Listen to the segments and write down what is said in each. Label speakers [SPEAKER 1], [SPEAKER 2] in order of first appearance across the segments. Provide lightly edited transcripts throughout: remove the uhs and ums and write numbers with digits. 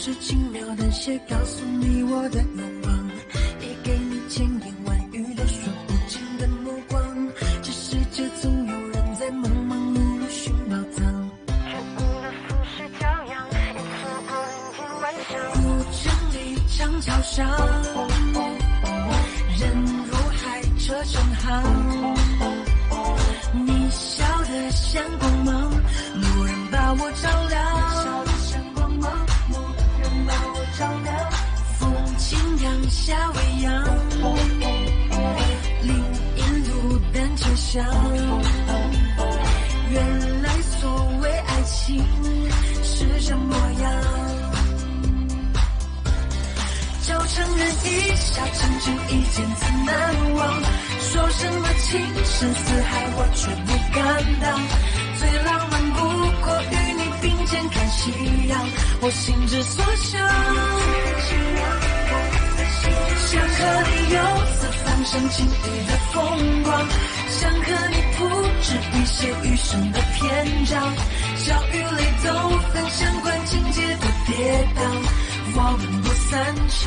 [SPEAKER 1] 是轻描淡写告诉你我的愿望，也给你千言万语都说不尽的目光。这世界总有人在忙忙碌碌寻宝藏，却不得俗世骄阳，因此不临近幻想。古城里长桥上，人如海，车成行。你笑得像光芒，蓦然把我照亮。笑得像光芒，蓦然把我照亮。风轻扬，夏未央，林荫路单车响。原来所谓爱情是这模样。交成人意，下成情，一见怎难忘？说什么情深似海，我却不敢当。最浪漫不过与你并肩看夕阳，我心之所向。想和你游四方赏晴雨的风光，想和你谱制一些余生的篇章。笑与泪都很相关，情节多跌宕，我们不散场。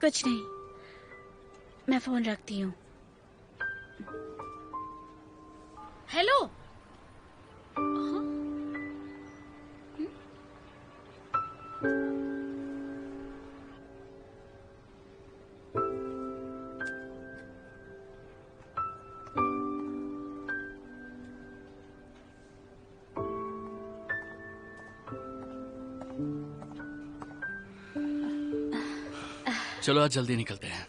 [SPEAKER 2] कुछ नहीं, मैं फोन रखती हूँ। हेलो।
[SPEAKER 3] चलो आज जल्दी निकलते हैं।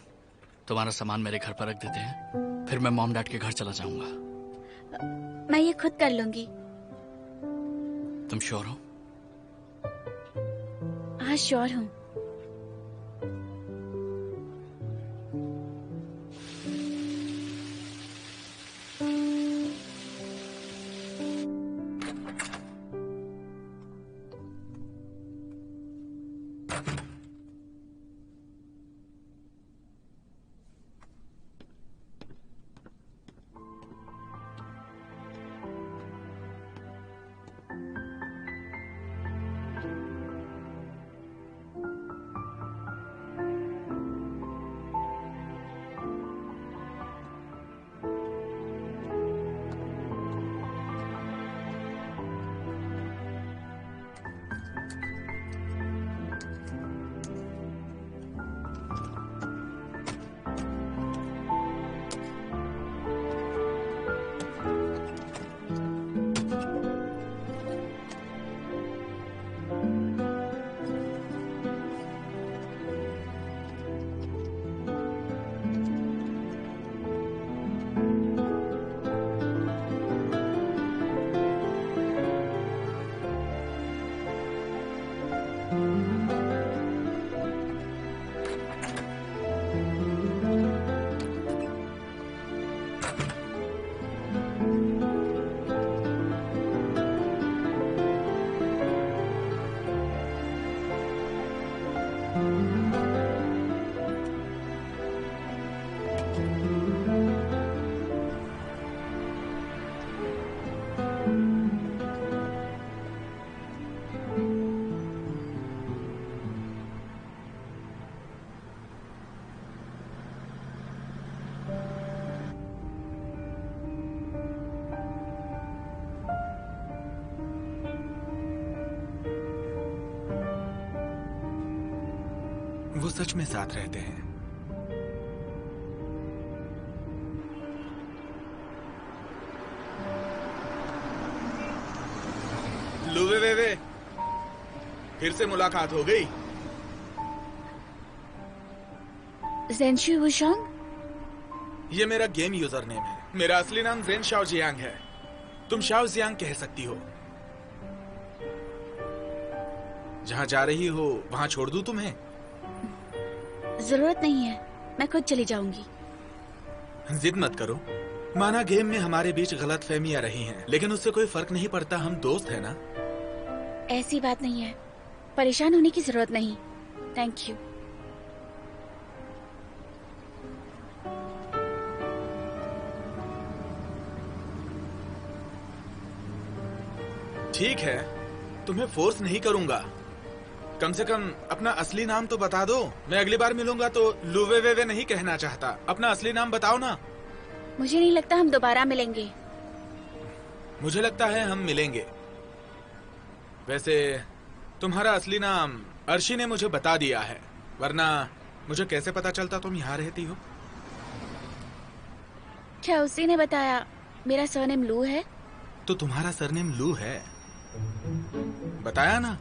[SPEAKER 3] तुम्हारा सामान मेरे घर पर रख देते हैं, फिर मैं मॉम डैड के घर चला जाऊंगा।
[SPEAKER 2] मैं ये खुद कर लूंगी।
[SPEAKER 3] तुम श्योर हो?
[SPEAKER 2] हाँ श्योर हूँ।
[SPEAKER 4] वो सच में साथ रहते हैं। लुवे वे फिर से मुलाकात हो गई।
[SPEAKER 2] ज़ेनशु वुशोंग?
[SPEAKER 4] ये मेरा गेम यूजर नेम है। मेरा असली नाम ज़ेन शाओ जियांग है। तुम शाओ जियांग कह सकती हो। जहां जा रही हो वहां छोड़ दूं तुम्हें?
[SPEAKER 2] जरूरत नहीं है, मैं खुद चली जाऊंगी।
[SPEAKER 4] जिद मत करो। माना गेम में हमारे बीच गलत फहमियां रही हैं, लेकिन उससे कोई फर्क नहीं पड़ता। हम दोस्त हैं ना।
[SPEAKER 2] ऐसी बात नहीं है, परेशान होने की जरूरत नहीं। Thank you.
[SPEAKER 4] ठीक है, तुम्हें फोर्स नहीं करूंगा। कम से कम अपना असली नाम तो बता दो। मैं अगली बार मिलूंगा तो लुवे वेवे नहीं कहना चाहता। अपना असली नाम बताओ ना।
[SPEAKER 2] मुझे नहीं लगता हम दोबारा मिलेंगे।
[SPEAKER 4] मुझे लगता है हम मिलेंगे। वैसे तुम्हारा असली नाम अर्शी ने मुझे बता दिया है, वरना मुझे कैसे पता चलता तुम यहाँ रहती हो?
[SPEAKER 2] क्या उसी ने बताया मेरा सरनेम लू है?
[SPEAKER 4] तो तुम्हारा सरनेम लू है, बताया ना।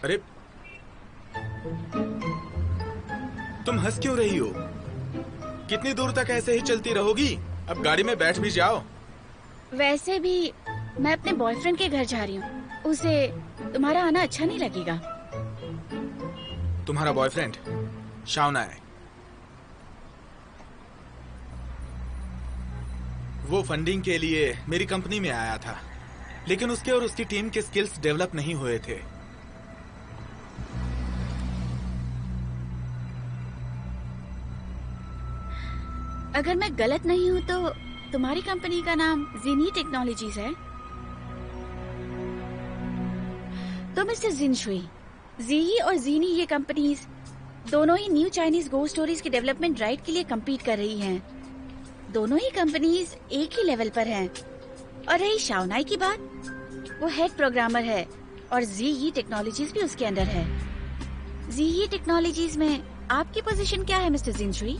[SPEAKER 4] अरे तुम हंस क्यों रही हो? कितनी दूर तक ऐसे ही चलती रहोगी? अब गाड़ी में बैठ भी जाओ।
[SPEAKER 2] वैसे भी मैं अपने बॉयफ्रेंड के घर जा रही हूँ, उसे तुम्हारा आना अच्छा नहीं लगेगा।
[SPEAKER 4] तुम्हारा बॉयफ्रेंड शाओना है। वो फंडिंग के लिए मेरी कंपनी में आया था, लेकिन उसके और उसकी टीम के स्किल्स डेवलप नहीं हुए थे।
[SPEAKER 2] अगर मैं गलत नहीं हूँ तो तुम्हारी कंपनी का नाम जीनी टेक्नोलॉजीज है। तो मिस्टर जिनशुई, जीई और जीनी ये कंपनीज दोनों ही न्यू चाइनीज गो स्टोरीज के डेवलपमेंट राइट के लिए compete कर रही हैं। दोनों ही कंपनीज एक ही लेवल पर हैं। और रही शाओनाई की बात, वो हेड प्रोग्रामर है और जीई टेक्नोलॉजीज भी उसके अंडर है। जीई टेक्नोलॉजीज में आपकी पोजीशन क्या है मिस्टर जिनशुई?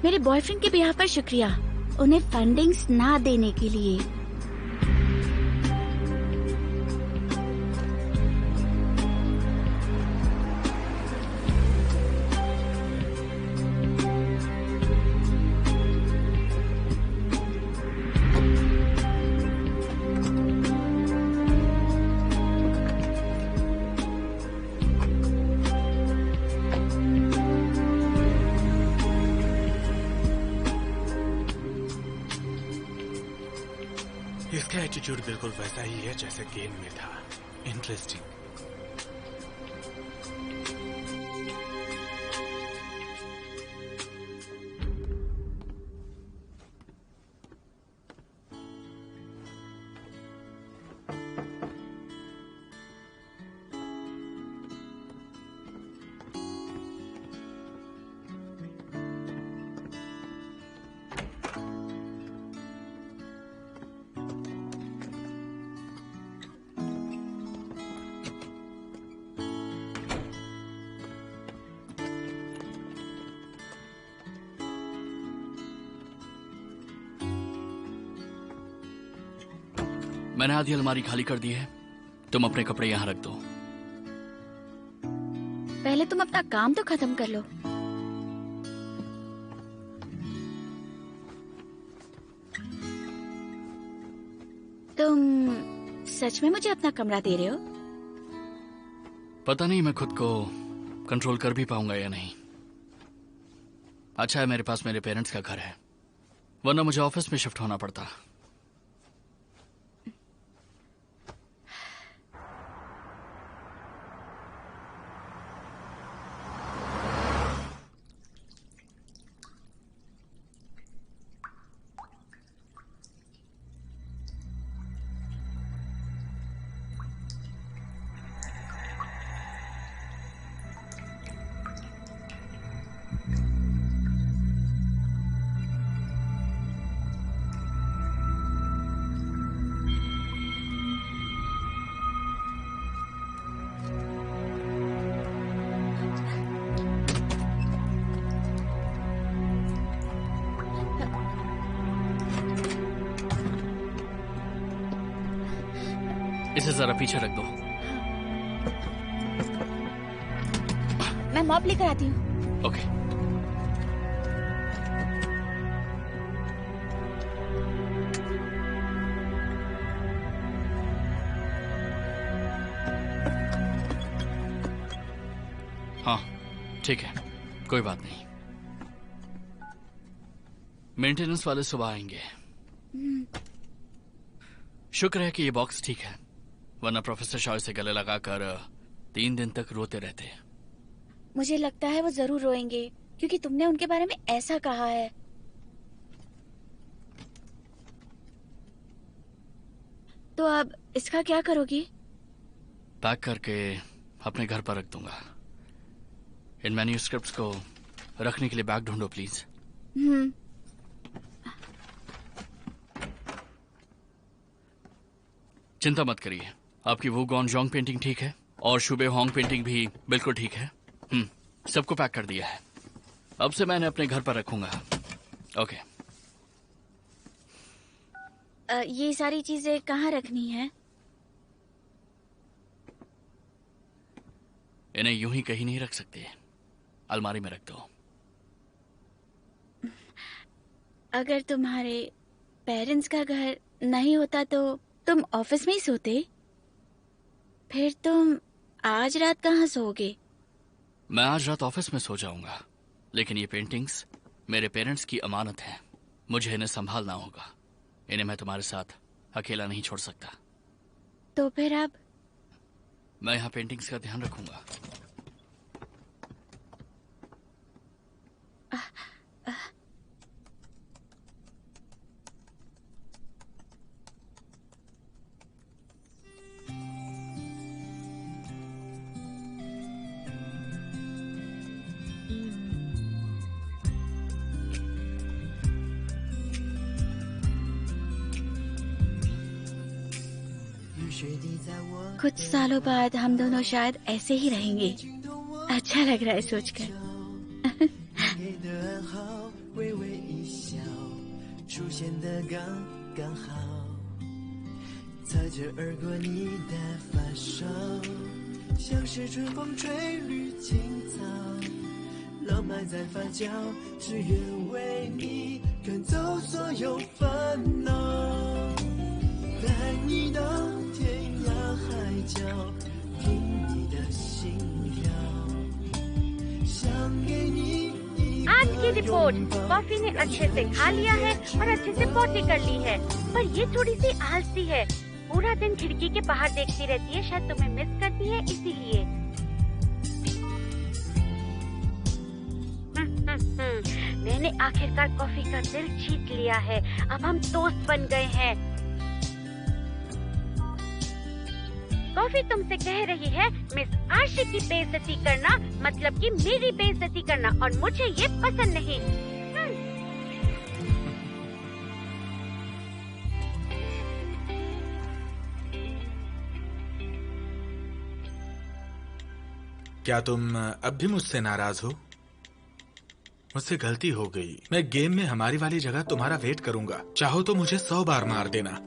[SPEAKER 2] मेरे बॉयफ्रेंड के ब्याह पर शुक्रिया, उन्हें फंडिंग्स ना देने के लिए।
[SPEAKER 4] इसका एटीट्यूड बिल्कुल वैसा ही है जैसे गेम में था। इंटरेस्टिंग।
[SPEAKER 3] मैंने आधी अलमारी खाली कर दी है, तुम अपने कपड़े यहाँ रख दो।
[SPEAKER 2] पहले तुम अपना काम तो खत्म कर लो। तुम सच में मुझे अपना कमरा दे रहे हो?
[SPEAKER 3] पता नहीं मैं खुद को कंट्रोल कर भी पाऊंगा या नहीं। अच्छा है मेरे पास मेरे पेरेंट्स का घर है, वरना मुझे ऑफिस में शिफ्ट होना पड़ता। इसे जरा पीछे रख दो।
[SPEAKER 2] मैं मॉप लेकर आती हूँ।
[SPEAKER 3] ओके। हाँ ठीक है, कोई बात नहीं। मेंटेनेंस वाले सुबह आएंगे। शुक्र है कि ये बॉक्स ठीक है, वरना प्रोफेसर शॉय से गले लगाकर 3 दिन तक रोते रहते।
[SPEAKER 2] मुझे लगता है वो जरूर रोएंगे क्योंकि तुमने उनके बारे में ऐसा कहा है। तो अब इसका क्या करोगी?
[SPEAKER 3] पैक करके अपने घर पर रख दूंगा। इन मैन्यूस्क्रिप्ट्स को रखने के लिए बैग ढूंढो प्लीज। चिंता मत करिए, आपकी वो गॉन्जोंग पेंटिंग ठीक है और शुबे होंग पेंटिंग भी बिल्कुल ठीक है। सबको पैक कर दिया है। अब से मैंने अपने घर पर रखूंगा। ओके।
[SPEAKER 2] ये सारी चीजें कहाँ रखनी है?
[SPEAKER 3] इन्हें यूं ही कहीं नहीं रख सकते, अलमारी में रख दो।
[SPEAKER 2] अगर तुम्हारे पेरेंट्स का घर नहीं होता तो तुम ऑफिस में ही सोते? फिर तुम आज रात कहाँ सोओगे?
[SPEAKER 3] मैं आज रात ऑफिस में सो जाऊंगा, लेकिन ये पेंटिंग्स मेरे पेरेंट्स की अमानत है। मुझे इन्हें संभालना होगा। इन्हें मैं तुम्हारे साथ अकेला नहीं छोड़ सकता।
[SPEAKER 2] तो फिर अब?
[SPEAKER 3] मैं यहाँ पेंटिंग्स का ध्यान रखूंगा।
[SPEAKER 2] कुछ सालों बाद हम दोनों शायद ऐसे ही रहेंगे। अच्छा लग रहा है सोचकर।
[SPEAKER 5] आज की रिपोर्ट, कॉफी ने अच्छे से खा लिया है और अच्छे से पोटी कर ली है, पर ये थोड़ी सी आलसी है। पूरा दिन खिड़की के बाहर देखती रहती है, शायद तुम्हें मिस करती है इसीलिए। मैंने आखिरकार कॉफी का दिल जीत लिया है। अब हम दोस्त बन गए हैं। कॉफी तुमसे कह रही है मिस आशी की बेइज्जती करना मतलब कि मेरी बेइज्जती करना, और मुझे ये पसंद नहीं।
[SPEAKER 4] क्या तुम अब भी मुझसे नाराज हो? मुझसे गलती हो गई। मैं गेम में हमारी वाली जगह तुम्हारा वेट करूंगा। चाहो तो मुझे 100 बार मार देना,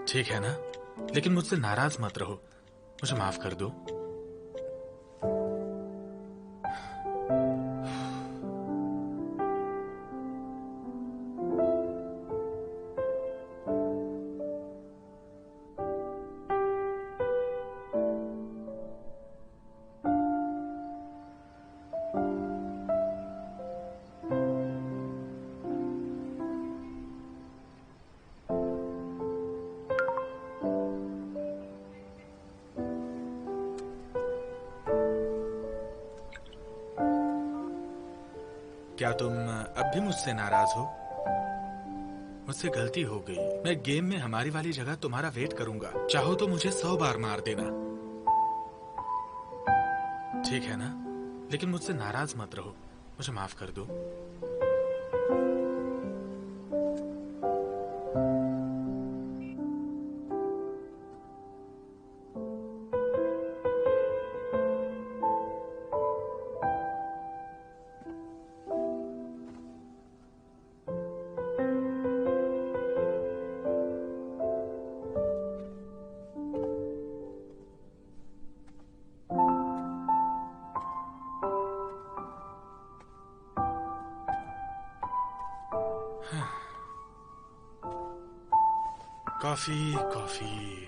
[SPEAKER 4] ठीक है ना? लेकिन मुझसे नाराज मत रहो। मुझे माफ कर दो। क्या तुम अब भी मुझसे नाराज हो? मुझसे गलती हो गई। मैं गेम में हमारी वाली जगह तुम्हारा वेट करूंगा। चाहो तो मुझे 100 बार मार देना, ठीक है ना? लेकिन मुझसे नाराज मत रहो। मुझे माफ कर दो। Coffee coffee.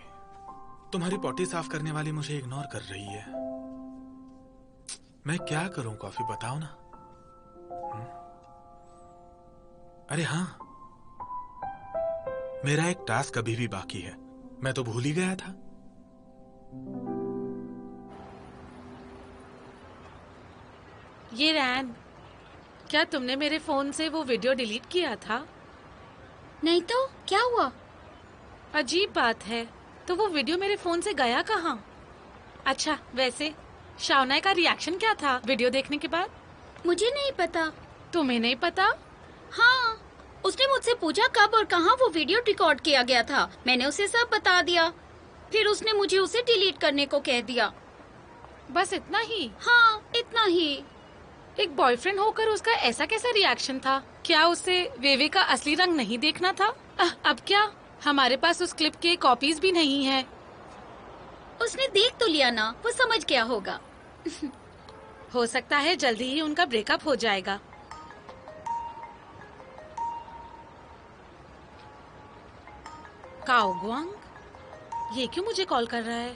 [SPEAKER 4] तुम्हारी पॉटी साफ करने वाली मुझे इग्नोर कर रही है। मैं क्या करूं? कॉफी बताओ ना। अरे हाँ, मेरा एक टास्क अभी भी बाकी है, मैं तो भूल ही गया था।
[SPEAKER 6] ये रैन, क्या तुमने मेरे फोन से वो वीडियो डिलीट किया था?
[SPEAKER 2] नहीं तो क्या हुआ?
[SPEAKER 6] अजीब बात है, तो वो वीडियो मेरे फोन से गया कहाँ? अच्छा, वैसे शावना का रिएक्शन क्या था वीडियो देखने के बाद?
[SPEAKER 2] मुझे नहीं पता।
[SPEAKER 6] तुम्हें नहीं पता?
[SPEAKER 2] हाँ, उसने मुझसे पूछा कब और कहाँ वो वीडियो रिकॉर्ड किया गया था। मैंने उसे सब बता दिया। फिर उसने मुझे उसे डिलीट करने को कह दिया।
[SPEAKER 6] बस इतना ही?
[SPEAKER 2] हाँ, इतना ही।
[SPEAKER 6] एक बॉयफ्रेंड होकर उसका ऐसा कैसा रिएक्शन था? क्या उसे वेवे का असली रंग नहीं देखना था? अब क्या? हमारे पास उस क्लिप के कॉपीज भी नहीं है।
[SPEAKER 2] उसने देख तो लिया ना, वो समझ गया होगा।
[SPEAKER 6] हो सकता है जल्दी ही उनका ब्रेकअप हो जाएगा। काओ गुआंग, ये क्यों मुझे कॉल कर रहा है?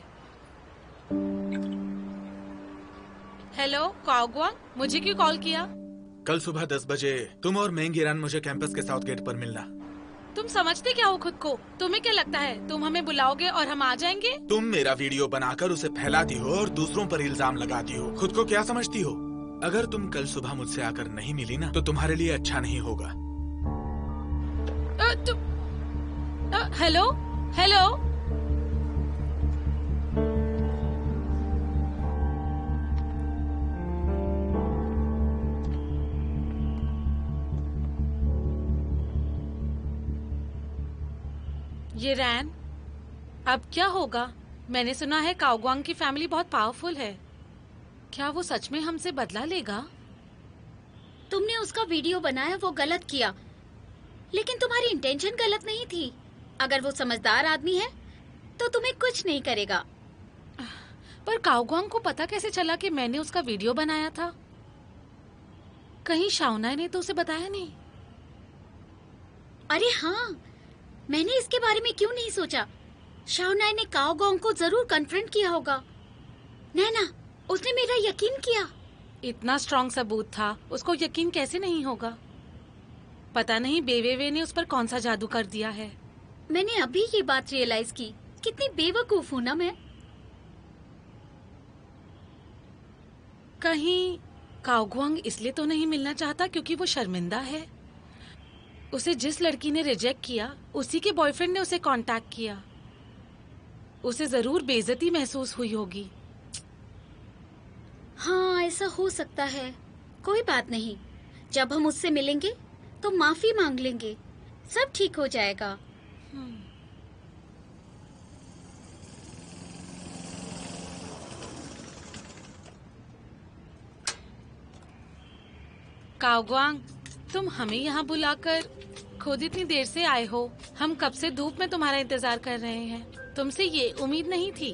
[SPEAKER 6] हेलो काओ गुआंग, मुझे क्यों कॉल किया?
[SPEAKER 4] कल सुबह 10 बजे तुम और मेंगिरान मुझे कैंपस के साउथ गेट पर मिलना।
[SPEAKER 6] तुम समझते क्या हो खुद को? तुम्हें क्या लगता है तुम हमें बुलाओगे और हम आ जाएंगे?
[SPEAKER 4] तुम मेरा वीडियो बनाकर उसे फैलाती हो और दूसरों पर इल्जाम लगाती हो। खुद को क्या समझती हो? अगर तुम कल सुबह मुझसे आकर नहीं मिली ना, तो तुम्हारे लिए अच्छा नहीं होगा।
[SPEAKER 6] हेलो हेलो, ये रैन, अब क्या होगा? मैंने सुना है काओगुआंग की फैमिली बहुत पावरफुल है। क्या वो सच में हमसे बदला लेगा?
[SPEAKER 2] तुमने उसका वीडियो बनाया, वो गलत किया, लेकिन तुम्हारी इंटेंशन गलत नहीं थी। अगर वो समझदार आदमी है तो तुम्हें कुछ नहीं करेगा।
[SPEAKER 6] पर काओगुआंग को पता कैसे चला कि मैंने उसका वीडियो बनाया था? कहीं शाओना ने तो उसे बताया नहीं?
[SPEAKER 2] अरे हाँ, मैंने इसके बारे में क्यों नहीं सोचा। शाओना ने काओगुआंग को जरूर कन्फ्रंट किया होगा। नैना, उसने मेरा यकीन किया।
[SPEAKER 6] इतना स्ट्रॉन्ग सबूत था, उसको यकीन कैसे नहीं होगा? पता नहीं बेवेवे ने उस पर कौन सा जादू कर दिया है।
[SPEAKER 2] मैंने अभी ये बात रियलाइज की, कितनी बेवकूफ हूँ ना मैं।
[SPEAKER 6] कहीं काओगुआंग इसलिए तो नहीं मिलना चाहता क्योंकि वो शर्मिंदा है? उसे जिस लड़की ने रिजेक्ट किया, उसी के बॉयफ्रेंड ने उसे कांटेक्ट किया। उसे जरूर बेइज्जती महसूस हुई होगी।
[SPEAKER 2] हाँ, ऐसा हो सकता है। कोई बात नहीं, जब हम उससे मिलेंगे तो माफी मांग लेंगे, सब ठीक हो जाएगा।
[SPEAKER 6] काओगुआंग, तुम हमें यहाँ बुलाकर खुद इतनी देर से आए हो। हम कब से धूप में तुम्हारा इंतजार कर रहे हैं। तुमसे ये उम्मीद नहीं थी।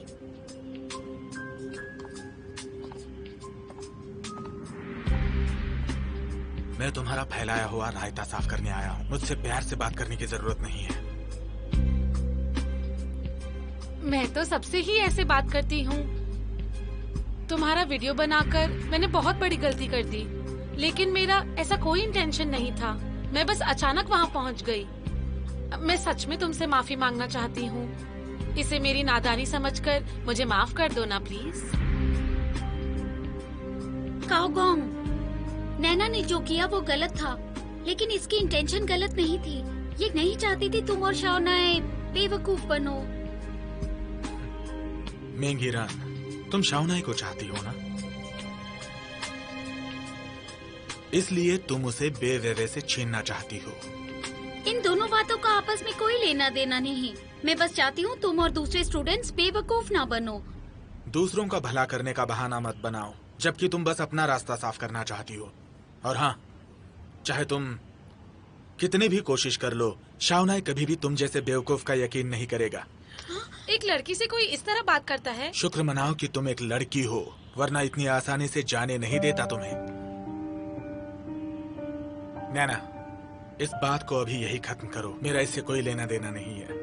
[SPEAKER 4] मैं तुम्हारा फैलाया हुआ रायता साफ करने आया हूँ। मुझसे प्यार से बात करने की जरूरत नहीं है।
[SPEAKER 6] मैं तो सबसे ही ऐसे बात करती हूँ। तुम्हारा वीडियो बनाकर मैंने बहुत बड़ी गलती कर दी, लेकिन मेरा ऐसा कोई इंटेंशन नहीं था। मैं बस अचानक वहाँ पहुँच गई। मैं सच में तुमसे माफी मांगना चाहती हूँ। इसे मेरी नादानी समझकर मुझे माफ कर दो ना प्लीज।
[SPEAKER 2] काओगुआंग, नैना ने जो किया वो गलत था, लेकिन इसकी इंटेंशन गलत नहीं थी। ये नहीं चाहती थी तुम और शाओनाए बेवकूफ बनो।
[SPEAKER 4] मेंगिरान, तुम शाओनाई को चाहती हो ना, इसलिए तुम उसे बेवेवे से छीनना चाहती हो।
[SPEAKER 2] इन दोनों बातों का आपस में कोई लेना देना नहीं। मैं बस चाहती हूँ तुम और दूसरे स्टूडेंट्स बेवकूफ ना बनो।
[SPEAKER 4] दूसरों का भला करने का बहाना मत बनाओ, जबकि तुम बस अपना रास्ता साफ करना चाहती हो। और हाँ, चाहे तुम कितनी भी कोशिश कर लो, शाओनाई कभी भी तुम जैसे बेवकूफ का यकीन नहीं करेगा।
[SPEAKER 6] एक लड़की से कोई इस तरह बात करता है?
[SPEAKER 4] शुक्र मनाओ कि तुम एक लड़की हो, वरना इतनी आसानी से जाने नहीं देता तुम्हें। नैना, इस बात को अभी यही खत्म करो। मेरा इससे कोई लेना देना नहीं है।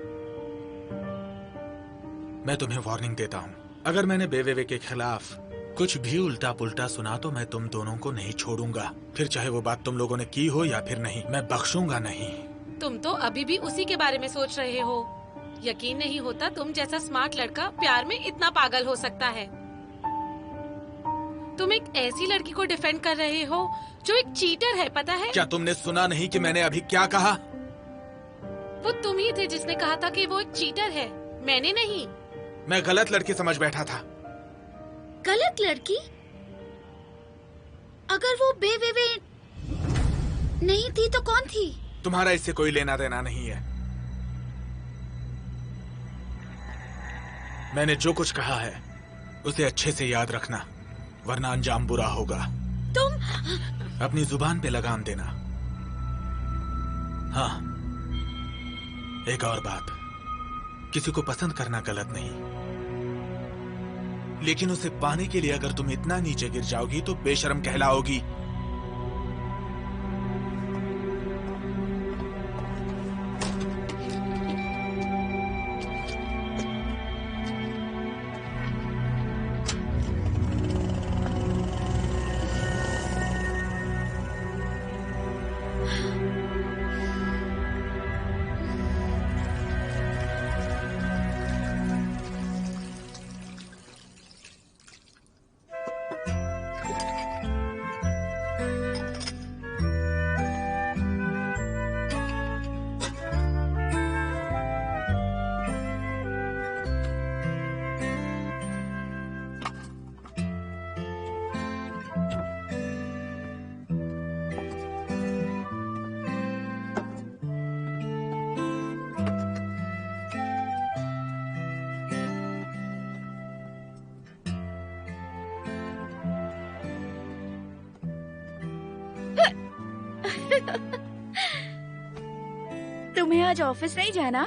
[SPEAKER 4] मैं तुम्हें वार्निंग देता हूँ, अगर मैंने बेवेवे के खिलाफ कुछ भी उल्टा पुल्टा सुना तो मैं तुम दोनों को नहीं छोड़ूंगा, फिर चाहे वो बात तुम लोगों ने की हो या फिर नहीं, मैं बख्शूंगा नहीं।
[SPEAKER 6] तुम तो अभी भी उसी के बारे में सोच रहे हो। यकीन नहीं होता तुम जैसा स्मार्ट लड़का प्यार में इतना पागल हो सकता है। तुम एक ऐसी लड़की को डिफेंड कर रहे हो जो एक चीटर है, पता है?
[SPEAKER 4] क्या तुमने सुना नहीं कि मैंने अभी क्या कहा?
[SPEAKER 6] वो तुम ही थे जिसने कहा था कि वो एक चीटर है, मैंने नहीं।
[SPEAKER 4] मैं गलत लड़की समझ बैठा था।
[SPEAKER 2] गलत लड़की? अगर वो बेवे नहीं थी तो कौन थी?
[SPEAKER 4] तुम्हारा इससे कोई लेना देना नहीं है। मैंने जो कुछ कहा है उसे अच्छे से याद रखना, वरना अंजाम बुरा होगा।
[SPEAKER 2] तुम
[SPEAKER 4] अपनी जुबान पे लगाम देना। हाँ, एक और बात, किसी को पसंद करना गलत नहीं, लेकिन उसे पाने के लिए अगर तुम इतना नीचे गिर जाओगी तो बेशर्म कहलाओगी।
[SPEAKER 2] तुम्हें आज ऑफिस नहीं जाना?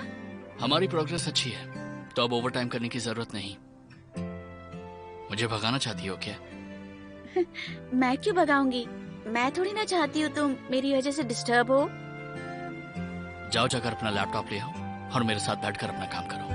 [SPEAKER 3] हमारी प्रोग्रेस अच्छी है तो अब ओवर टाइम करने की जरूरत नहीं। मुझे भगाना चाहती हो क्या?
[SPEAKER 2] मैं क्यों भगाऊंगी? मैं थोड़ी ना चाहती हूँ तुम मेरी वजह से डिस्टर्ब हो।
[SPEAKER 3] जाओ जाकर अपना लैपटॉप ले आओ और मेरे साथ बैठकर अपना काम करो।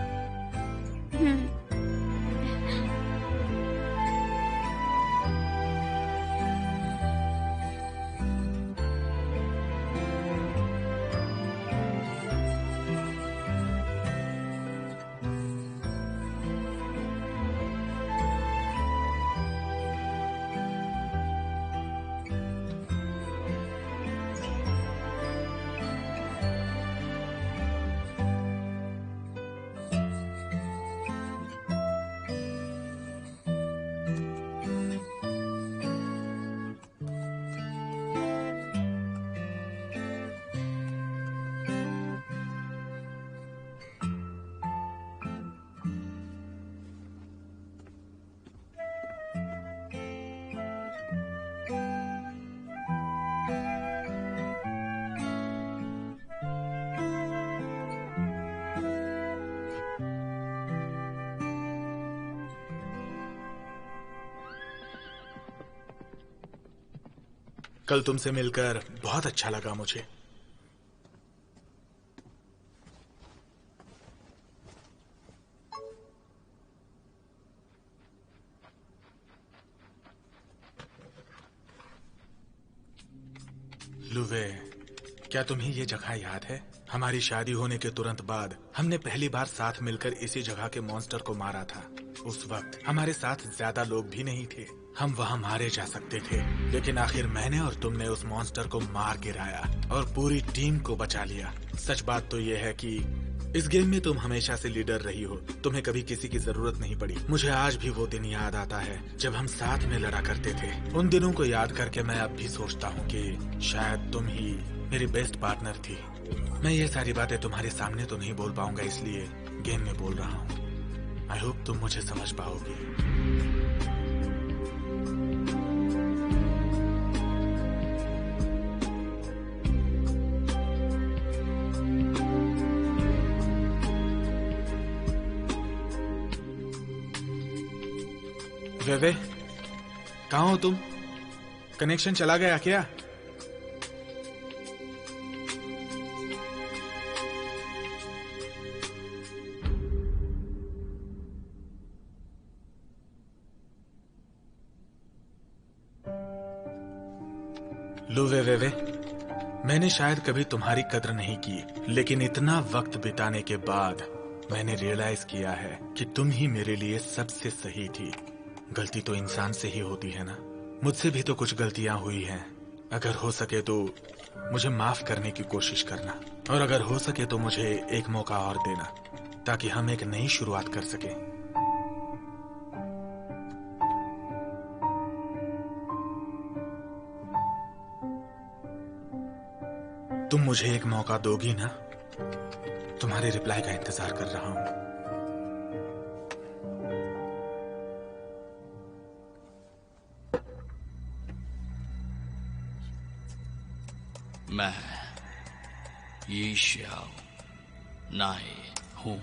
[SPEAKER 4] कल तुमसे मिलकर बहुत अच्छा लगा मुझे। लुवे, क्या तुम्हें ये जगह याद है? हमारी शादी होने के तुरंत बाद हमने पहली बार साथ मिलकर इसी जगह के मॉन्स्टर को मारा था। उस वक्त हमारे साथ ज्यादा लोग भी नहीं थे, हम वहाँ मारे जा सकते थे, लेकिन आखिर मैंने और तुमने उस मॉन्स्टर को मार गिराया और पूरी टीम को बचा लिया। सच बात तो ये है कि इस गेम में तुम हमेशा से लीडर रही हो, तुम्हें कभी किसी की जरूरत नहीं पड़ी। मुझे आज भी वो दिन याद आता है जब हम साथ में लड़ा करते थे। उन दिनों को याद करके मैं अब भी सोचता हूँ कि शायद तुम ही मेरी बेस्ट पार्टनर थी। मैं ये सारी बातें तुम्हारे सामने तो नहीं बोल पाऊंगा, इसलिए गेम में बोल रहा हूँ। आई होप तुम मुझे समझ पाओगी। वेवे, कहाँ हो तुम? कनेक्शन चला गया क्या? लू वे मैंने शायद कभी तुम्हारी कद्र नहीं की, लेकिन इतना वक्त बिताने के बाद मैंने रियलाइज किया है कि तुम ही मेरे लिए सबसे सही थी। गलती तो इंसान से ही होती है ना। मुझसे भी तो कुछ गलतियां हुई हैं। अगर हो सके तो मुझे माफ करने की कोशिश करना, और अगर हो सके तो मुझे एक मौका और देना, ताकि हम एक नई शुरुआत कर सकें। तुम मुझे एक मौका दोगी ना? तुम्हारे रिप्लाई का इंतजार कर रहा हूं।
[SPEAKER 3] मैं ये शाओ नाए हूं।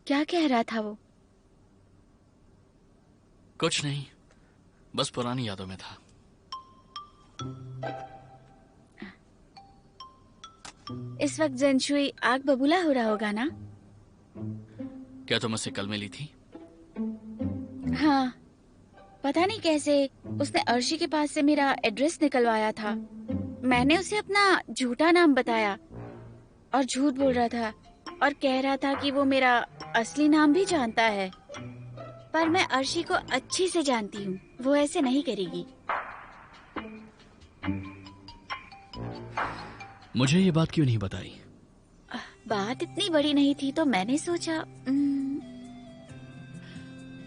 [SPEAKER 2] क्या कह रहा था वो?
[SPEAKER 3] कुछ नहीं, बस पुरानी यादों में था।
[SPEAKER 2] इस वक्त जेनशुई आग बबूला हो रहा होगा ना?
[SPEAKER 3] क्या तुम उससे कल मिली थी?
[SPEAKER 2] हाँ, पता नहीं कैसे उसने अर्शी के पास से मेरा एड्रेस निकलवाया था। मैंने उसे अपना झूठा नाम बताया और झूठ बोल रहा था और कह रहा था कि वो मेरा असली नाम भी जानता है। पर मैं अर्शी को अच्छी से जानती हूँ, वो ऐसे नहीं करेगी।
[SPEAKER 3] मुझे ये बात क्यों नहीं बताई?
[SPEAKER 2] बात इतनी बड़ी नहीं थी तो मैंने सोचा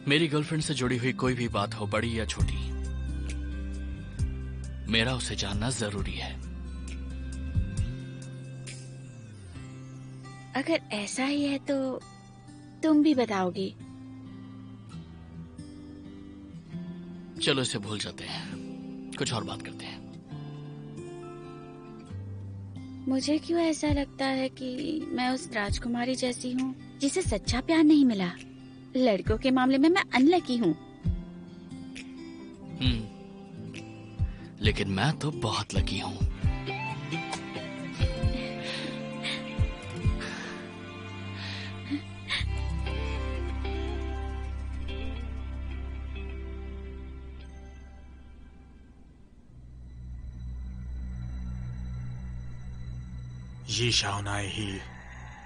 [SPEAKER 3] मेरी गर्लफ्रेंड से जुड़ी हुई कोई भी बात हो, बड़ी या छोटी, मेरा उसे जानना जरूरी है।
[SPEAKER 2] अगर ऐसा ही है तो तुम भी बताओगे?
[SPEAKER 3] चलो इसे भूल जाते हैं, कुछ और बात करते हैं।
[SPEAKER 2] मुझे क्यों ऐसा लगता है कि मैं उस राजकुमारी जैसी हूँ जिसे सच्चा प्यार नहीं मिला। लड़कों के मामले में मैं अनलकी हूँ।
[SPEAKER 3] लेकिन मैं तो बहुत लकी हूँ।
[SPEAKER 4] ये शाओनाए ही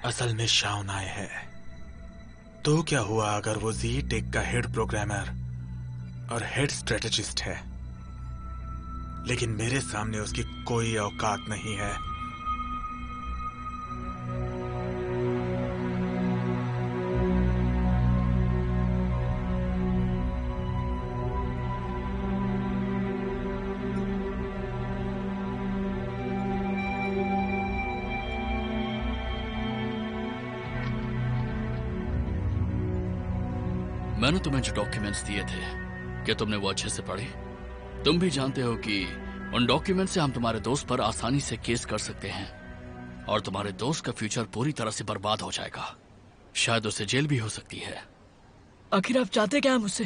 [SPEAKER 4] असल में शाओनाए है। तो क्या हुआ अगर वो जी टेक का हेड प्रोग्रामर और हेड स्ट्रेटेजिस्ट है, लेकिन मेरे सामने उसकी कोई औकात नहीं है।
[SPEAKER 3] मैंने तुम्हें जो डॉक्यूमेंट्स दिए थे, क्या तुमने वो अच्छे से पढ़े? तुम भी जानते हो कि उन डॉक्यूमेंट से हम तुम्हारे दोस्त पर आसानी से केस कर सकते हैं और तुम्हारे दोस्त का फ्यूचर पूरी तरह से बर्बाद हो जाएगा। शायद उसे जेल भी हो सकती है।
[SPEAKER 7] आखिर आप चाहते क्या हैं मुझसे?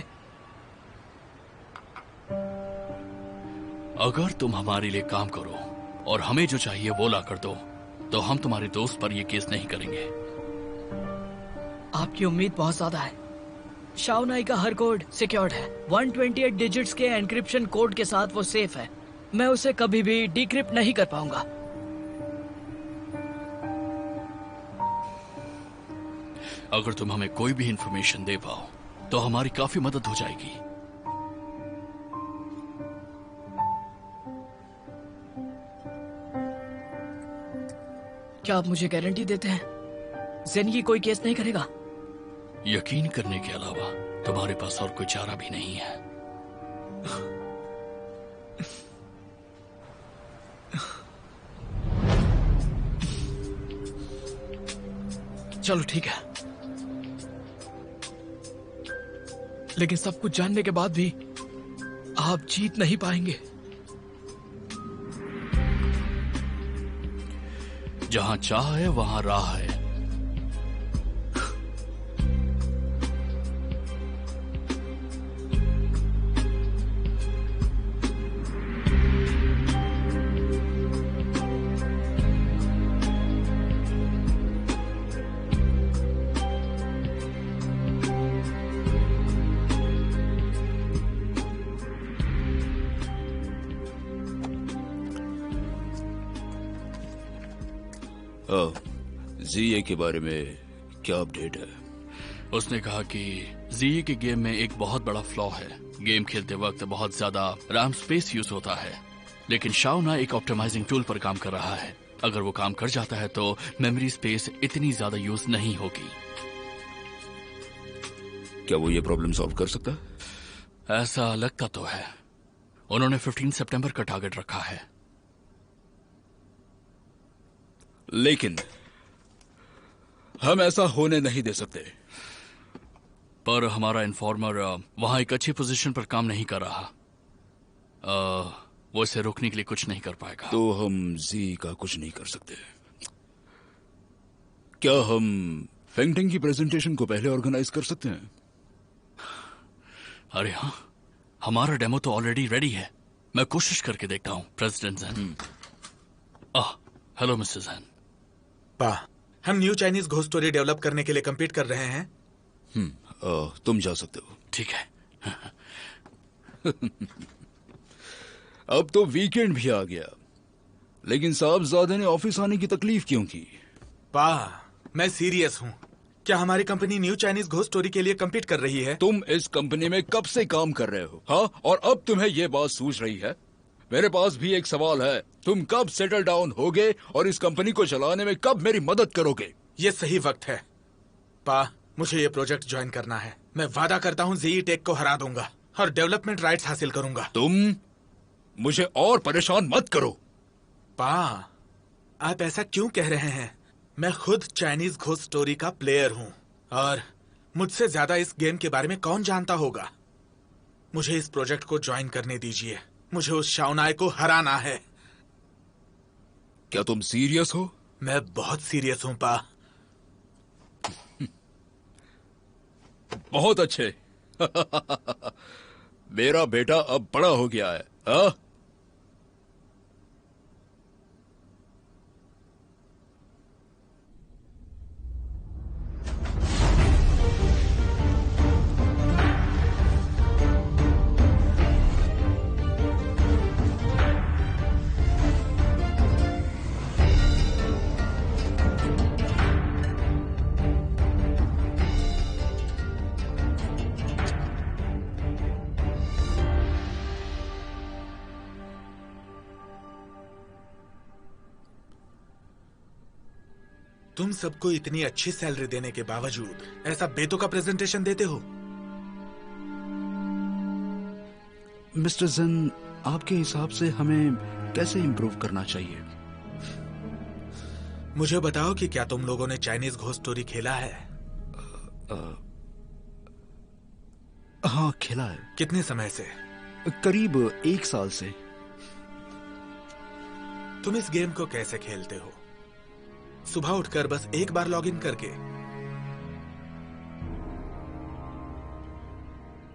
[SPEAKER 3] अगर तुम हमारे लिए काम करो और हमें जो चाहिए वो ला कर दो, तो हम तुम्हारे दोस्त पर ये केस नहीं करेंगे।
[SPEAKER 7] आपकी उम्मीद बहुत ज्यादा है। शाओनाई का हर कोड सिक्योर्ड है। 128 डिजिट्स के एन्क्रिप्शन कोड के साथ वो सेफ है। मैं उसे कभी भी डिक्रिप्ट नहीं कर पाऊंगा।
[SPEAKER 3] अगर तुम हमें कोई भी इंफॉर्मेशन दे पाओ तो हमारी काफी मदद हो जाएगी।
[SPEAKER 7] क्या आप मुझे गारंटी देते हैं ज़ेनिगी कोई केस नहीं करेगा?
[SPEAKER 3] यकीन करने के अलावा तुम्हारे पास और कोई चारा भी नहीं है।
[SPEAKER 7] चलो ठीक है, लेकिन सब कुछ जानने के बाद भी आप जीत नहीं पाएंगे।
[SPEAKER 3] जहां चाह है वहां राह है।
[SPEAKER 8] जीए के बारे में क्या अपडेट है?
[SPEAKER 3] उसने कहा कि जीए के गेम में एक बहुत बड़ा फ्लॉ है। गेम खेलते वक्त बहुत ज्यादा रैम स्पेस यूज होता है, लेकिन शाओना एक ऑप्टिमाइजिंग टूल पर काम कर रहा है। अगर वो काम कर जाता है तो मेमोरी स्पेस इतनी ज्यादा यूज नहीं होगी।
[SPEAKER 8] क्या वो ये प्रॉब्लम सॉल्व कर सकता है?
[SPEAKER 3] ऐसा लगता तो है। उन्होंने 15 सितंबर का टारगेट रखा है।
[SPEAKER 8] लेकिन हम ऐसा होने नहीं दे सकते।
[SPEAKER 3] पर हमारा इन्फॉर्मर वहां एक अच्छी पोजीशन पर काम नहीं कर रहा। वो इसे रोकने के लिए कुछ नहीं कर पाएगा।
[SPEAKER 8] तो हम जी का कुछ नहीं कर सकते। क्या हम फेंगटिंग की प्रेजेंटेशन को पहले ऑर्गेनाइज कर सकते हैं?
[SPEAKER 3] अरे हाँ, हमारा डेमो तो ऑलरेडी रेडी है। मैं कोशिश करके देखता हूँ। President Jain. Hello mister Jain.
[SPEAKER 4] हम new Chinese ghost story develop करने के लिए compete कर रहे हैं।
[SPEAKER 8] तुम जा सकते हो।
[SPEAKER 3] ठीक है।
[SPEAKER 8] अब तो वीकेंड भी आ गया, लेकिन साहबजादे ने ऑफिस आने की तकलीफ क्यों की?
[SPEAKER 4] मैं सीरियस हूँ। क्या हमारी company new Chinese ghost story के लिए compete कर रही है?
[SPEAKER 8] तुम इस कंपनी में कब से काम कर रहे हो? हाँ, और अब तुम्हें ये बात सूझ रही है? मेरे पास भी एक सवाल है। तुम कब सेटल डाउन होगे और इस कंपनी को चलाने में कब मेरी मदद करोगे?
[SPEAKER 4] ये सही वक्त है। मुझे ये प्रोजेक्ट ज्वाइन करना है। मैं वादा करता हूँ जीई टेक को हरा दूंगा और डेवलपमेंट राइट्स हासिल करूंगा।
[SPEAKER 8] तुम मुझे और परेशान मत करो।
[SPEAKER 4] आप ऐसा क्यों कह रहे हैं? मैं खुद चाइनीज घोस्ट स्टोरी का प्लेयर हूँ और मुझसे ज्यादा इस गेम के बारे में कौन जानता होगा। मुझे इस प्रोजेक्ट को ज्वाइन करने दीजिए। मुझे उस शाओनाई को हराना है।
[SPEAKER 8] क्या तुम सीरियस हो?
[SPEAKER 4] मैं बहुत सीरियस हूँ
[SPEAKER 8] बहुत अच्छे। मेरा बेटा अब बड़ा हो गया है। हाँ?
[SPEAKER 4] तुम सबको इतनी अच्छी सैलरी देने के बावजूद ऐसा बेतुका प्रेजेंटेशन देते हो।
[SPEAKER 8] मिस्टर जन, आपके हिसाब से हमें कैसे इम्प्रूव करना चाहिए?
[SPEAKER 4] मुझे बताओ कि क्या तुम लोगों ने चाइनीज घोस्ट स्टोरी खेला है?
[SPEAKER 8] हाँ, खेला है।
[SPEAKER 4] कितने समय से?
[SPEAKER 8] करीब 1 साल से।
[SPEAKER 4] तुम इस गेम को कैसे खेलते हो? सुबह उठकर बस एक बार लॉगिन करके?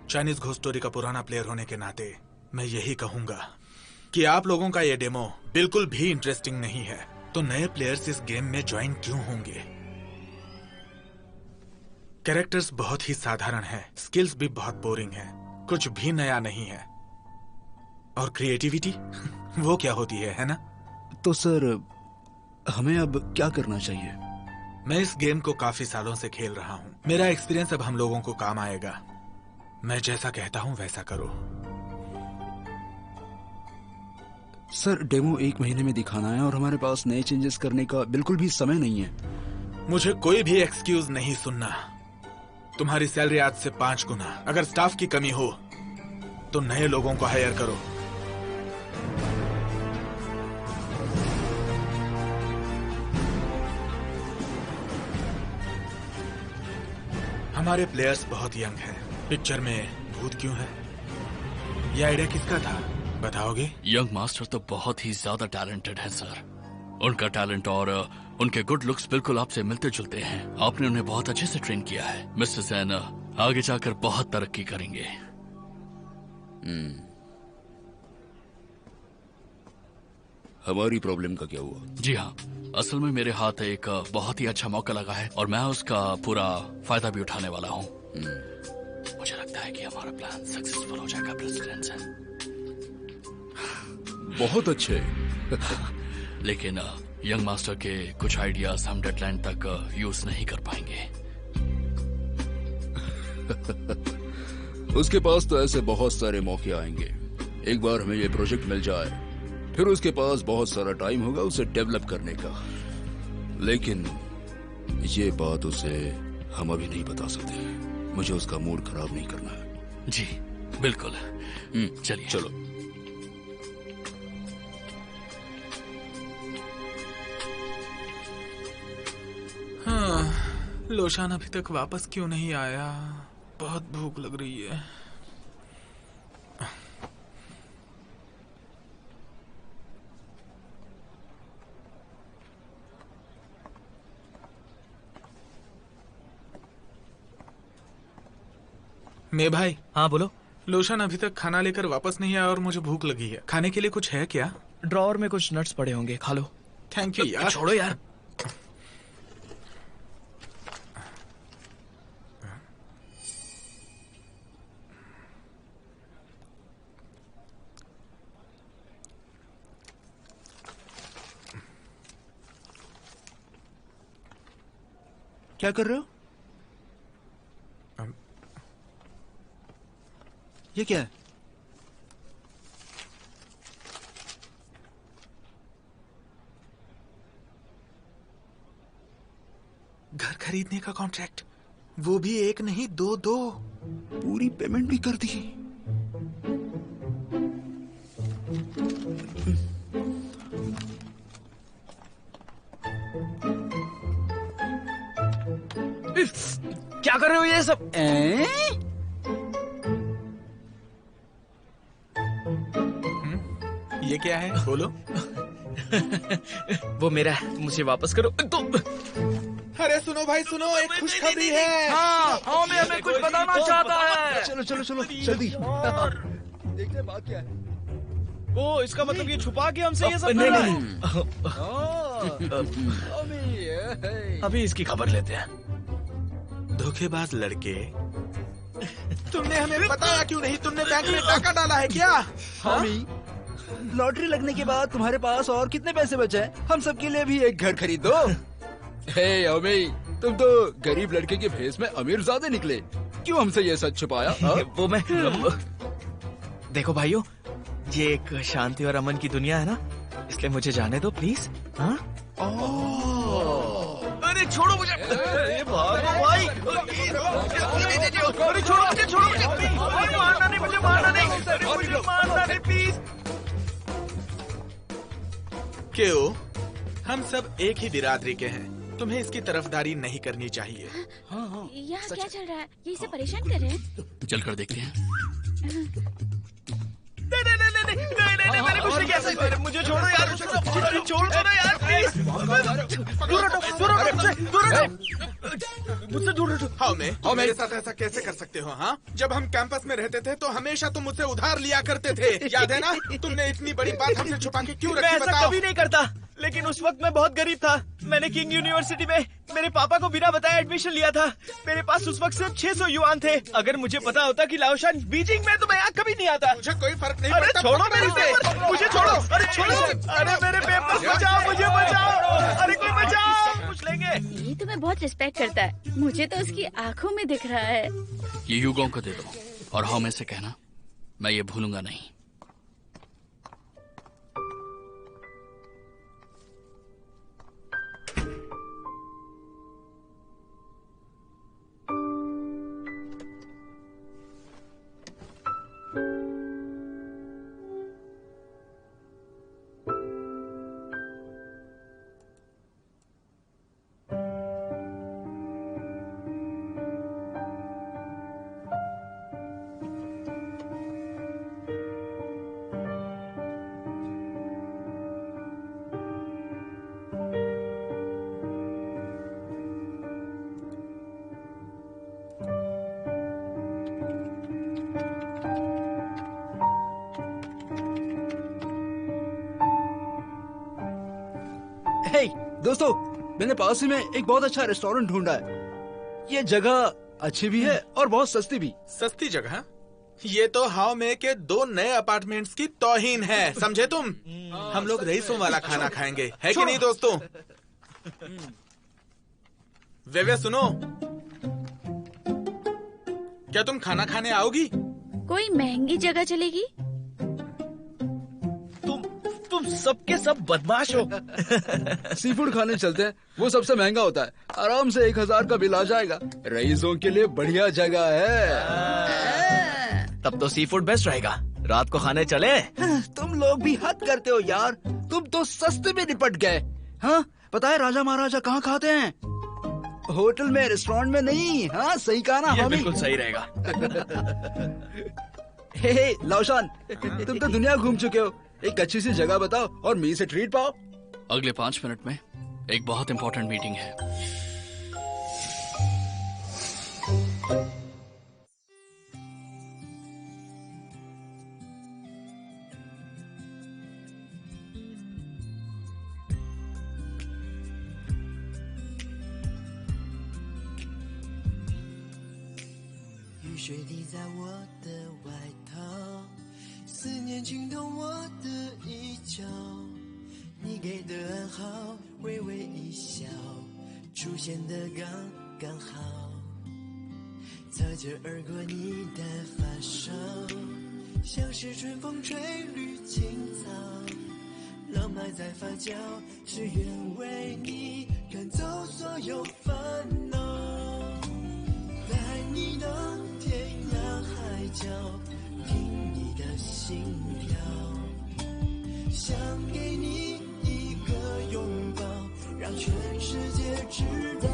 [SPEAKER 4] चाइनीज घोस्ट स्टोरी का पुराना प्लेयर होने के नाते मैं यही कहूंगा कि आप लोगों का ये डेमो बिल्कुल भी इंटरेस्टिंग नहीं है। तो नए प्लेयर्स इस गेम में ज्वाइन क्यों होंगे? कैरेक्टर्स बहुत ही साधारण हैं, स्किल्स भी बहुत बोरिंग हैं, कुछ भी नया नहीं है। और क्रिएटिविटी वो क्या होती है ना?
[SPEAKER 8] तो सर, हमें अब क्या करना चाहिए?
[SPEAKER 4] मैं इस गेम को काफी सालों से खेल रहा हूँ। मेरा एक्सपीरियंस अब हम लोगों को काम आएगा। मैं जैसा कहता हूँ वैसा करो।
[SPEAKER 8] सर, डेमो 1 महीने में दिखाना है और हमारे पास नए चेंजेस करने का बिल्कुल भी समय नहीं है।
[SPEAKER 4] मुझे कोई भी एक्सक्यूज नहीं सुनना। तुम्हारी सैलरी आज से 5 गुना। अगर स्टाफ की कमी हो तो नए लोगों को हायर करो। हमारे प्लेयर्स बहुत यंग हैं। पिक्चर में भूत क्यों है? ये आइडिया किसका था, बताओगे?
[SPEAKER 3] यंग मास्टर तो बहुत ही ज्यादा टैलेंटेड है सर। उनका टैलेंट और उनके गुड लुक्स बिल्कुल आपसे मिलते जुलते हैं। आपने उन्हें बहुत अच्छे से ट्रेन किया है। मिस्टर जैन आगे जाकर बहुत तरक्की करेंगे।
[SPEAKER 8] हमारी प्रॉब्लम का क्या हुआ?
[SPEAKER 3] जी हाँ, असल में मेरे हाथ एक बहुत ही अच्छा मौका लगा है और मैं उसका पूरा फायदा भी उठाने वाला हूँ। मुझे लगता है कि हमारा प्लान सक्सेसफुल हो जाएगा प्रेसिडेंट जैन।
[SPEAKER 8] बहुत अच्छे।
[SPEAKER 3] लेकिन यंग मास्टर के कुछ आइडियाज हम डेडलाइन तक यूज नहीं कर पाएंगे।
[SPEAKER 8] उसके पास तो ऐसे बहुत सारे मौके आएंगे। एक बार हमें ये प्रोजेक्ट मिल जाए, फिर उसके पास बहुत सारा टाइम होगा उसे डेवलप करने का। लेकिन ये बात उसे हम अभी नहीं बता सकते। मुझे उसका मूड खराब नहीं करना है।
[SPEAKER 3] जी बिल्कुल। चलिए
[SPEAKER 8] चलो।
[SPEAKER 4] हाँ, लोशान अभी तक वापस क्यों नहीं आया? बहुत भूख लग रही है। मैं भाई।
[SPEAKER 7] हाँ बोलो।
[SPEAKER 4] लोशन अभी तक खाना लेकर वापस नहीं आया और मुझे भूख लगी है। खाने के लिए कुछ है क्या?
[SPEAKER 7] ड्रॉअर में कुछ नट्स पड़े होंगे, खा लो।
[SPEAKER 4] थैंक यू यार।
[SPEAKER 7] छोड़ो यार।
[SPEAKER 9] क्या कर रहे हो? ये क्या है?
[SPEAKER 4] घर खरीदने का कॉन्ट्रैक्ट, वो भी एक नहीं दो।
[SPEAKER 9] पूरी पेमेंट भी कर दी।
[SPEAKER 7] क्या कर रहे हो ये सब?
[SPEAKER 4] ये क्या है, बोलो।
[SPEAKER 7] वो मेरा है, मुझे वापस करो। तो
[SPEAKER 4] अरे सुनो भाई सुनो, एक खुशखबरी है।
[SPEAKER 7] हाँ, मैं हमें कुछ बताना चाहता है।
[SPEAKER 9] चलो चलो चलो जल्दी।
[SPEAKER 8] देखते हैं बात क्या है।
[SPEAKER 7] ओ, इसका मतलब ये छुपा के हमसे ये सब
[SPEAKER 9] नहीं,
[SPEAKER 7] कर रहा
[SPEAKER 9] नहीं।
[SPEAKER 7] है। अभी इसकी खबर लेते हैं।
[SPEAKER 4] धोखेबाज लड़के, तुमने हमें बताया क्यों नहीं? तुमने बैंक में टाका डाला है क्या?
[SPEAKER 9] हमी, लॉटरी लगने के बाद तुम्हारे पास और कितने पैसे बचे हैं? हम सबके लिए भी एक घर खरीद दो।
[SPEAKER 8] हे अमी, तुम तो गरीब लड़के के भेस में अमीर ज़्यादा निकले। क्यों हमसे ये सच छुपाया?
[SPEAKER 7] वो मैं देखो भाइयों, ये एक शांति और अमन की दुनिया है ना, इसलिए मुझे जाने दो प्लीज। हाँ? अरे छोड़ो मुझे। अरे भागो भाई। अरे छोड़ो मुझे, छोड़ो मुझे। मारना नहीं, मुझे मारना नहीं। अरे मुझे मारना नहीं प्लीज।
[SPEAKER 4] क्यों? हम सब एक ही बिरादरी के हैं। तुम्हें इसकी तरफदारी नहीं करनी चाहिए।
[SPEAKER 2] यहाँ क्या चल रहा है? ये इसे परेशान कर रहे हैं।
[SPEAKER 3] चलकर देखते हैं।
[SPEAKER 7] नहीं, मैंने कुछ नहीं किया। अरे मुझे छोड़ो यार, अरे छोड़ दो ना यार प्लीज। दूर हटो, मुझसे दूर हटो।
[SPEAKER 4] हाँ मेरे साथ ऐसा कैसे कर सकते हो? हाँ, जब हम कैंपस में रहते थे तो हमेशा तुम मुझसे उधार लिया करते थे, याद है ना? तुमने इतनी बड़ी बात हमसे छुपा के क्यों
[SPEAKER 7] मैं
[SPEAKER 4] रखी,
[SPEAKER 7] ऐसा
[SPEAKER 4] बताओ?
[SPEAKER 7] कभी नहीं करता, लेकिन उस वक्त मैं बहुत गरीब था। मैंने किंग यूनिवर्सिटी में मेरे पापा को बिना बताए एडमिशन लिया था। मेरे पास उस वक्त सिर्फ 600 युआन थे। अगर मुझे पता होता कि लाओशान बीजिंग में, तो मैं यहाँ कभी नहीं आता।
[SPEAKER 4] मुझे कोई फर्क नहीं
[SPEAKER 7] अरे
[SPEAKER 4] पड़ता।
[SPEAKER 7] छोड़ो मेरे पेपर, मुझे छोड़ो। अरे छोड़ो, अरे मेरे पेपर बचाओ, मुझे बचाओ। अरे कोई बचाओ, पूछ लेंगे।
[SPEAKER 2] ये तुम्हें बहुत रिस्पेक्ट करता है। मुझे तो उसकी आंखों में दिख रहा है।
[SPEAKER 3] ये युगों को दे दो और हाँ में से कहना, मैं ये भूलूंगा नहीं।
[SPEAKER 9] हे दोस्तों, मैंने पास ही में एक बहुत अच्छा रेस्टोरेंट ढूंढा है। ये जगह अच्छी भी है और बहुत सस्ती भी।
[SPEAKER 4] सस्ती जगह? ये तो हाव में के 2 नए अपार्टमेंट्स की तौहीन है, समझे तुम? हम लोग रईसों वाला खाना खाएंगे, है कि नहीं दोस्तों? वे सुनो, क्या तुम खाना खाने आओगी?
[SPEAKER 2] कोई महंगी जगह चलेगी?
[SPEAKER 7] तुम सबके सब बदमाश हो।
[SPEAKER 9] सी फूड खाने चलते हैं, वो सबसे महंगा होता है। आराम से 1000 का बिल आ जाएगा। रईसों के लिए बढ़िया जगह है।
[SPEAKER 7] तब तो सी फूड बेस्ट रहेगा। रात को खाने चले?
[SPEAKER 9] तुम लोग भी हद करते हो यार, तुम तो सस्ते में निपट गए। हाँ, पता है राजा महाराजा कहाँ खाते हैं? होटल में, रेस्टोरेंट में नहीं। हाँ सही कहा ना?
[SPEAKER 7] ये बिल्कुल सही रहेगा।
[SPEAKER 9] हे लाउशान, तुम तो दुनिया घूम चुके हो, एक अच्छी सी जगह बताओ और मी से ट्रीट पाओ।
[SPEAKER 3] अगले 5 मिनट में एक बहुत इंपॉर्टेंट मीटिंग है।
[SPEAKER 1] 雨水滴在我的外套，思念浸透我的衣角，你给的暗号，微微一笑，出现的刚刚好，擦肩而过你的发梢，像是春风吹绿青草，浪漫在发酵，是愿为你赶走所有烦恼，带你到天涯海角，听你的心跳，想给你一个拥抱，让全世界知道，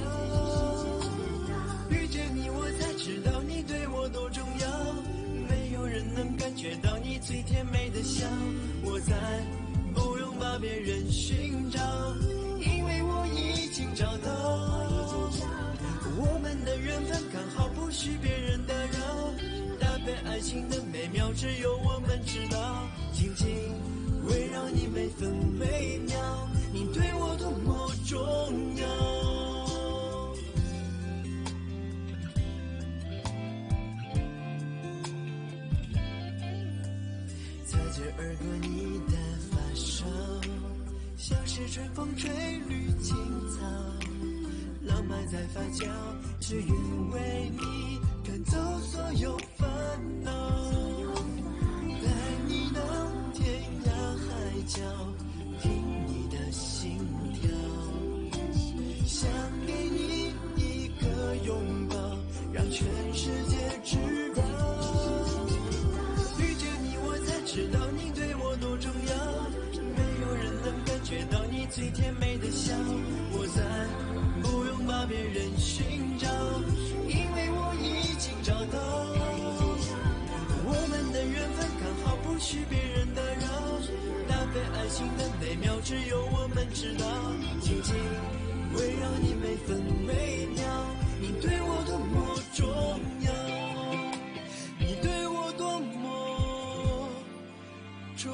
[SPEAKER 1] 遇见你我才知道你对我多重要，没有人能感觉到你最甜美的笑，我再不用把别人寻找，因为我已经找到，我们的缘分刚好不许别人打扰，搭配爱情的美妙只有我们知道，紧紧围绕你每分每秒，你对我多么重要，擦肩而过你的发梢，像是春风吹绿青草，浪漫在发酵，只愿为你赶走所有烦恼，带你到天涯海角，听你的心跳，想给你一个拥抱，让全世界知道，遇见你我才知道你对我多重要，没有人能感觉到你最甜美的笑，我再不用把别人寻找，因为我已经找到，我们的缘分刚好不许别人打扰，搭配爱情的美妙只有我们知道，紧紧围绕你每分每秒，你对我多么重要，你对我多么重